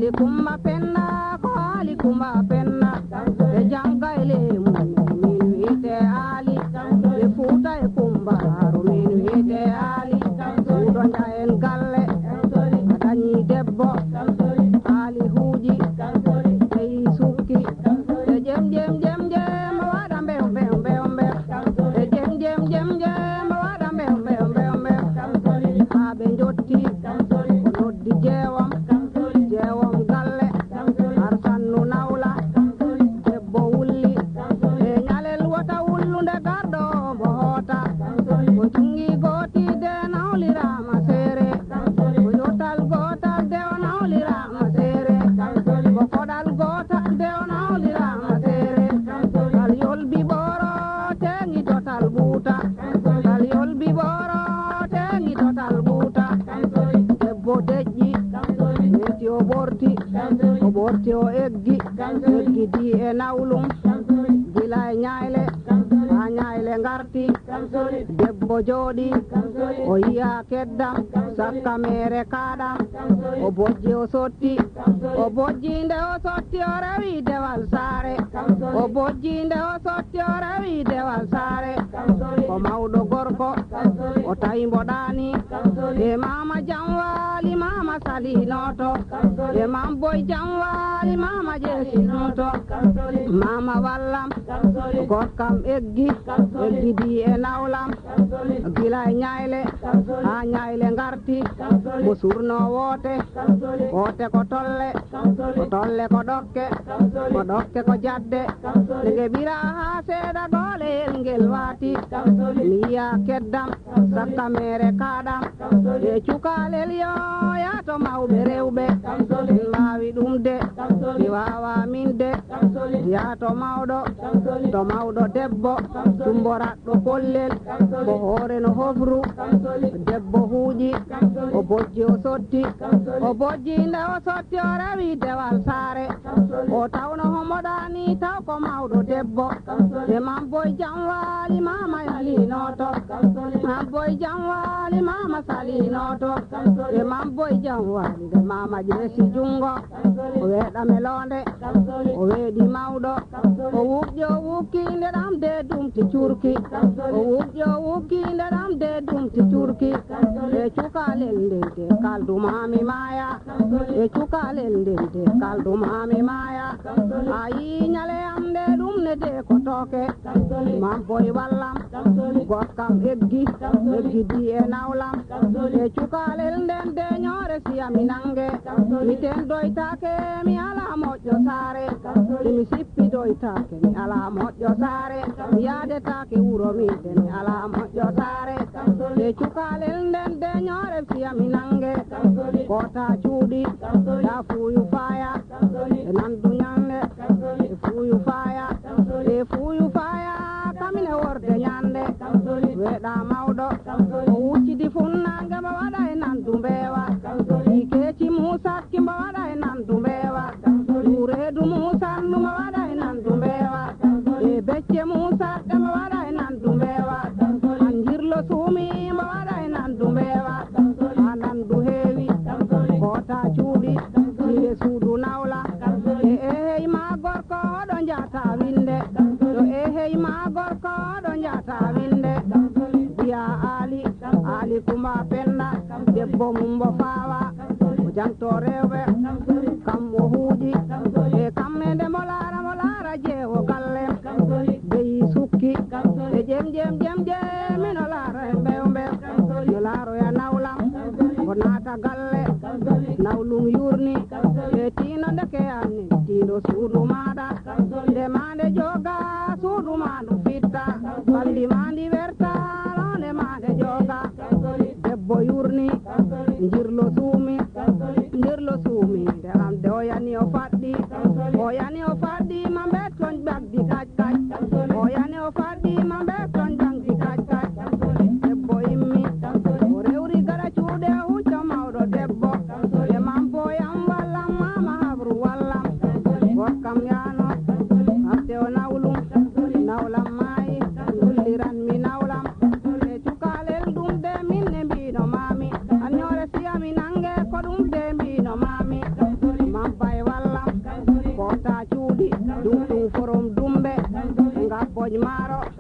Ali kumba penna ko ali kumba penna e jangayle mun min wite ali e futa e kumba min wite ali sudo njaen galle adani debbo ali huuji e sukki e jem jem jem jem wada mbe mbe mbe mbe e jem jem jem jem wada mbe mbe mbe mbe ha be jotti ko noddi jeewam galle arsannu nawla debbo wulli e nyalel wata wullunde gardo bo hota ko tungi goti de nawlirama sere ko yotal gotal de nawlirama sere ko kodal gotal de nawlirama sere kal yolbi boro tengi total buta kal yolbi boro tengi total buta debbo deji meti o borti o eggi di e nawlum gila e nyayle ha nyayle ngarti debbo jooɗi o yiya keddam sakka mere kaɗam o bojji o sotti o bojjinde o sotti o rewi dewal saare o bojjinde o sotti o rewi dewal saare ko mawɗo gorko o tawi mboɗani e mama jamwali mama salinoto e mam boy jamwali mama jesinoto mama wallam gorkam eggi di e nawlam gila e nyayle ha nyayle ngarti mo surno wote ko tolle ko dokke ko jadde nge bira ha seeda gole ngel wati miya keddam sakka mere kaɗam e cukalel yo yato mawɓe rewɓe mbawi ɗum de mi wawa min de yato mawɗo debbo tumboratɗo kollel ko hoore no hofru debbo huuƴi o bojji o sotti o bojjinde o sotti o rewi dewal saare o tawno homoɗani taw ko mawɗo debbo e mam boy jamwali mama salinoto mam boy jamwali mama salinoto e mam boy jamwali de mama ƴeesi jungo o weeɗa melonde o weeɗi mawɗo o wukki ndeɗam de dumti curki o wukki ndeɗam de dumti curki e cukalel ndente kaldumami maya e cukalel ndente kaldumami maya ayi nyale am de ɗum ne de ko toke mam boy wallam gokkam eggi di e nawlam e cukalel nden de nyore siyami nange miten doytake mi ala moƴƴo saare mi sippi doytake mi ala moƴƴo saare mi yadetake wuro mide mi ala moƴƴo saare e cukalel nden de nyore siyami nange kota cuuɗi ya fuuyu faya e nandu nyande e fuuyu faya kamine worde nyande weeɗa mawɗo o wuccidi funnange mo waɗa e nandu mbeewa i keeci musakki mo waɗa e nandu mbeewa juureedu musannu mo waɗa e nandu mbeewa e becce musaɗɗe mo waɗa e nandu mbeewa anjirlo suumi mo waɗa e nandu mbeewa ha nandu heewi kota cuuɗi inde suudu nawla e hey ma gorko oɗo jata winde to e hey ma gorko oɗo jata winde biya ali kuma penna debbo mum mo fawa o janto rewɓe kam mo huuɗi e kamme nde mo laara jeewo gallem beyi sukki e jem mino laara e mbew no laaroya nawlam ko naata galle nawlum yurni e tino ndeke anni tino suudu maɗa nde mande joga suudu ma ndu fitta balli ma ndi werta lone ma nde joga debbo yurni jirlo suumi nde am de o yani o faɗɗi ma mbe toñ ɓagdi kac o yani o faɗɗi ma mbe toñ ɓagdi kac debbo immi o rewri gara cuuɗe hucco mawɗo debbo e mam boyam wallam mama habru wallam gokkam yano hafte o nawlam maayi dulliran mi nawlam e cukalel ɗum de minne mbino mami an nyore siyami nange ko ɗum de mbino mami mam maro